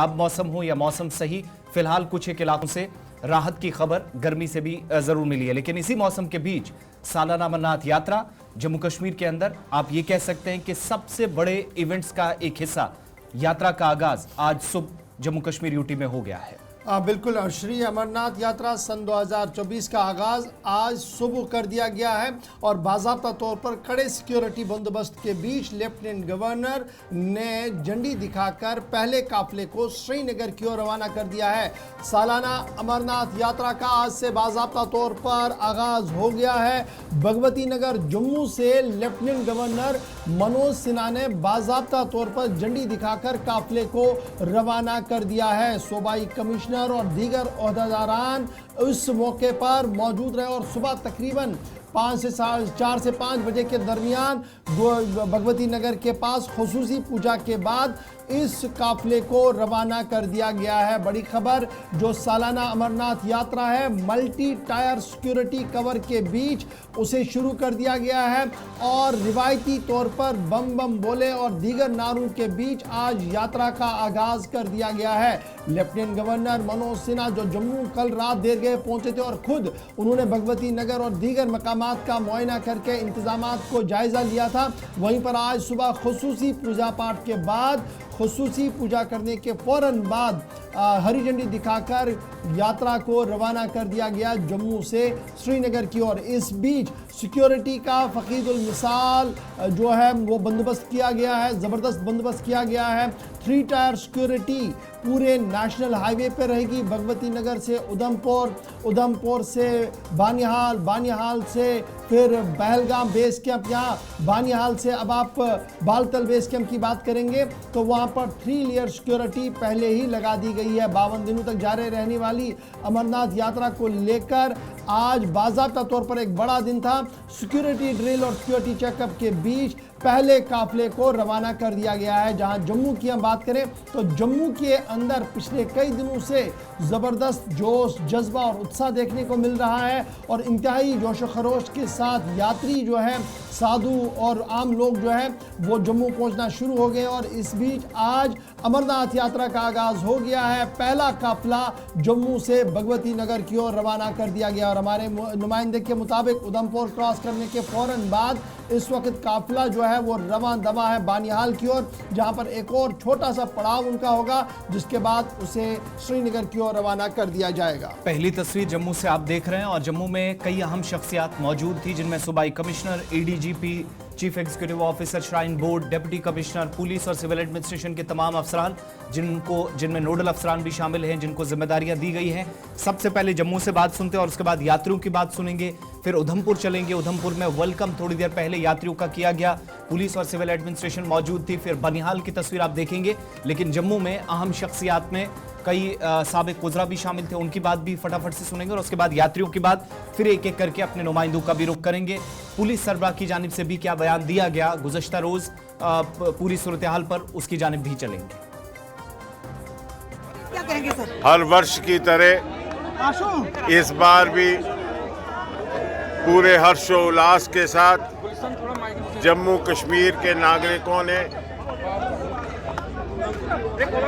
अब मौसम हो या मौसम सही, फिलहाल कुछ एक इलाकों से राहत की खबर गर्मी से भी जरूर मिली है। लेकिन इसी मौसम के बीच सालाना अमरनाथ यात्रा जम्मू कश्मीर के अंदर आप ये कह सकते हैं कि सबसे बड़े इवेंट्स का एक हिस्सा यात्रा का आगाज आज सुबह जम्मू कश्मीर यूटी में हो गया है। बिल्कुल, श्री अमरनाथ यात्रा सन 2024 का आगाज आज सुबह कर दिया गया है और बाज़ाब्ता तौर पर कड़े सिक्योरिटी बंदोबस्त के बीच लेफ्टिनेंट गवर्नर ने झंडी दिखाकर पहले काफिले को श्रीनगर की ओर रवाना कर दिया है। सालाना अमरनाथ यात्रा का आज से बाज़ाब्ता तौर पर आगाज हो गया है। भगवती नगर जम्मू से लेफ्टिनेंट गवर्नर मनोज सिन्हा ने बाज़ाब्ता तौर पर झंडी दिखाकर काफिले को रवाना कर दिया है। सूबाई कमिश्नर और दीगर ओहदेदारान उस मौके पर मौजूद रहे और सुबह तकरीबन 4 से 5 बजे के दरमियान भगवती नगर के पास खुसूसी पूजा के बाद इस काफिले को रवाना कर दिया गया है। बड़ी खबर, जो सालाना अमरनाथ यात्रा है मल्टी टायर सिक्योरिटी कवर के बीच उसे शुरू कर दिया गया है और रिवायती तौर पर बम बम बोले और दीगर नारों के बीच आज यात्रा का आगाज कर दिया गया है। लेफ्टिनेंट गवर्नर मनोज सिन्हा जो जम्मू कल रात देर गए पहुंचे थे और खुद उन्होंने भगवती नगर और दीगर मकामात का मुआयना करके इंतजामात को जायजा लिया था। वहीं पर आज सुबह खुसूसी पूजा पाठ के बाद खुसूसी पूजा करने के फौरन बाद हरी झंडी दिखाकर यात्रा को रवाना कर दिया गया जम्मू से श्रीनगर की ओर। इस बीच सिक्योरिटी का फकीदुल मिसाल जो है वो बंदोबस्त किया गया है, ज़बरदस्त बंदोबस्त किया गया है। 3 टायर सिक्योरिटी पूरे नेशनल हाईवे पर रहेगी। भगवती नगर से उधमपुर, उधमपुर से बानिहाल, बानिहाल से फिर पहलगाम बेस कैंप, यहाँ बानिहाल से अब आप बालतल बेस कैंप की बात करेंगे तो वहाँ पर 3 लेयर सिक्योरिटी पहले ही लगा दी गई है। 52 दिनों तक जारी रहने वाली अमरनाथ यात्रा को लेकर आज बाज़ाब्ता तौर पर एक बड़ा दिन था। सिक्योरिटी ड्रिल और सिक्योरिटी चेकअप के बीच पहले काफिले को रवाना कर दिया गया है। जहां जम्मू की हम बात करें तो जम्मू के अंदर पिछले कई दिनों से ज़बरदस्त जोश, जज्बा और उत्साह देखने को मिल रहा है और इंतहाई जोश खरोश के साथ यात्री जो है, साधु और आम लोग जो है वो जम्मू पहुंचना शुरू हो गए और इस बीच आज अमरनाथ यात्रा का आगाज हो गया है। पहला काफिला जम्मू से भगवती नगर की ओर रवाना कर दिया गया और हमारे नुमाइंदे के मुताबिक उधमपुर क्रॉस करने के फौरन बाद इस वक्त काफिला जो है वो रवां दवा है बानिहाल की ओर, जहां पर एक और छोटा सा पड़ाव उनका होगा जिसके बाद उसे श्रीनगर की ओर रवाना कर दिया जाएगा। पहली तस्वीर जम्मू से आप देख रहे हैं और जम्मू में कई अहम शख्सियात मौजूद थी जिनमें सूबाई commissioner, ADGP, chief executive officer, shrine board, deputy commissioner, police और सिविल एडमिनिस्ट्रेशन के तमाम अफसरान जिनमें नोडल अफसरान भी शामिल हैं, जिनको जिम्मेदारियां दी गई हैं। सबसे पहले जम्मू से बात सुनते हैं और उसके बाद यात्रियों की बात सुनेंगे, फिर उधमपुर चलेंगे। उधमपुर में वेलकम थोड़ी देर पहले यात्रियों का किया गया, पुलिस और सिविल एडमिनिस्ट्रेशन मौजूद थी। फिर बनिहाल की तस्वीर आप देखेंगे, लेकिन जम्मू में अहम शख्सियात में कई साबिक वज़रा भी शामिल थे, उनकी बात भी फटाफट से सुनेंगे और उसके बाद यात्रियों की बात, फिर एक एक करके अपने नुमाइंदों का भी रुख करेंगे। पुलिस सरबराह की जानिब से भी क्या बयान दिया गया गुज़श्ता रोज पूरी सूरत हाल पर, उसकी जानिब भी चलेंगे। क्या कहेंगे सर? हर वर्ष की तरह इस बार भी पूरे हर्षोल्लास के साथ जम्मू कश्मीर के नागरिकों ने,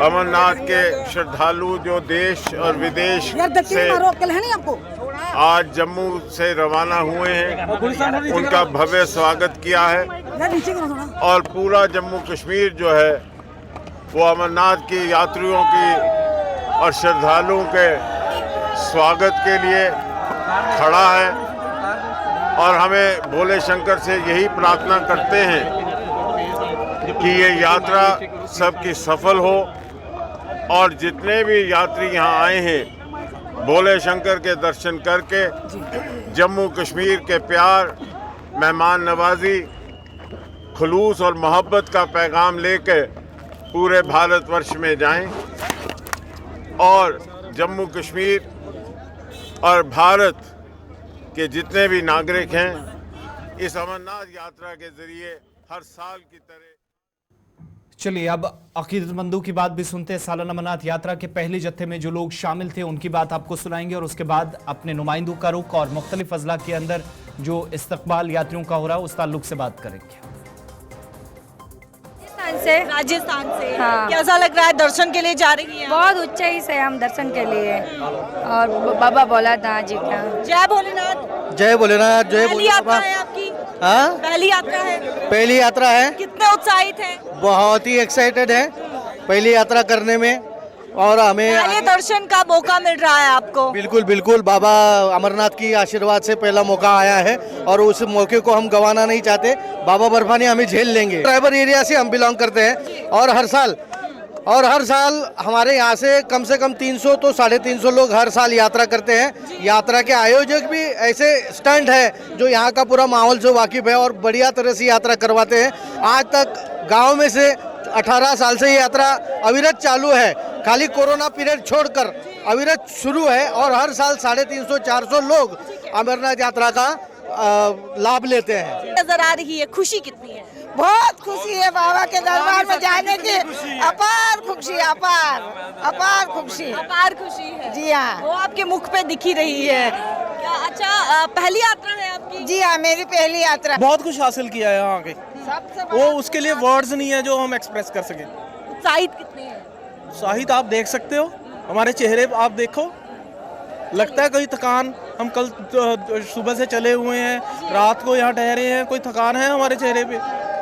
अमरनाथ के श्रद्धालु जो देश और विदेश से आज जम्मू से रवाना हुए हैं, उनका भव्य स्वागत किया है और पूरा जम्मू कश्मीर जो है वो अमरनाथ की यात्रियों की और श्रद्धालुओं के स्वागत के लिए खड़ा है और हमें भोले शंकर से यही प्रार्थना करते हैं कि ये यात्रा सबकी सफल हो और जितने भी यात्री यहाँ आए हैं भोले शंकर के दर्शन करके जम्मू कश्मीर के प्यार, मेहमान नवाजी, खुलूस और मोहब्बत का पैगाम लेकर पूरे भारतवर्ष में जाएं और जम्मू कश्मीर और भारत के जितने भी नागरिक हैं इस अमरनाथ यात्रा के जरिए हर साल की तरह। चलिए अब अकीदतमंदों की बात भी सुनते हैं। सालाना अमरनाथ यात्रा के पहले जत्थे में जो लोग शामिल थे उनकी बात आपको सुनाएंगे और उसके बाद अपने नुमाइंदों का रुख और मुख्तलिफ अजला के अंदर जो इस्तकबाल यात्रियों का हो रहा है उस ताल्लुक से बात करेंगे। से। राजस्थान से। हाँ। कैसा लग रहा है, दर्शन के लिए जा रही हैं? बहुत ऊंचाई से हम दर्शन के लिए, और बाबा बोला था जी का। जय भोलेनाथ। जय भोलेनाथ, जय पहली यात्रा है आपकी? हाँ, पहली यात्रा है। पहली यात्रा है। कितने उत्साहित हैं? बहुत ही एक्साइटेड है पहली यात्रा करने में, और हमें पहले दर्शन का मौका मिल रहा है आपको। बिल्कुल बिल्कुल बाबा अमरनाथ की आशीर्वाद से पहला मौका आया है, और उस मौके को हम गंवाना नहीं चाहते। बाबा बर्फानी हमें झेल लेंगे। ट्राइबल एरिया से हम बिलोंग करते हैं, और हर साल हमारे यहाँ से कम 300 तो 350 लोग हर साल यात्रा करते हैं। यात्रा के आयोजक भी ऐसे स्टंट है जो यहाँ का पूरा माहौल से वाकिफ है और बढ़िया तरह से यात्रा करवाते हैं। आज तक गांव में से 18 साल से ये यात्रा अविरत चालू है, खाली कोरोना पीरियड छोड़कर अविरत शुरू है, और हर साल 350-400 लोग अमरनाथ यात्रा का लाभ लेते हैं। नजर आ रही है, खुशी कितनी है? बहुत खुशी है बाबा के दरबार में जाने की, अपार खुशी, अपार खुशी, अपार खुशी है। जी हाँ। वो आपके मुख पे दिखी रही है। क्या अच्छा पहली यात्रा है आपकी? जी हाँ, मेरी पहली यात्रा। बहुत कुछ हासिल किया है यहाँ के, सबसे वो उसके लिए वर्ड्स नहीं है जो हम एक्सप्रेस कर सके। उत्साहित कितने हैं? शाहिद आप देख सकते हो, हमारे चेहरे पे आप देखो, लगता है कोई थकान, हम कल सुबह से चले हुए हैं, रात को यहाँ ठहरे हैं, कोई थकान है हमारे चेहरे पे?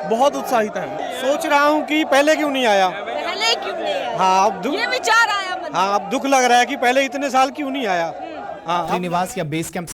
बहुत उत्साहित हैं। सोच रहा हूँ कि पहले क्यों नहीं आया। पहले क्यों नहीं आया? हाँ, अब ये विचार आया मन में। हाँ, अब दुख लग रहा है कि पहले इतने साल क्यों नहीं आया। हाँ, श्रीनिवास या बेस कैंप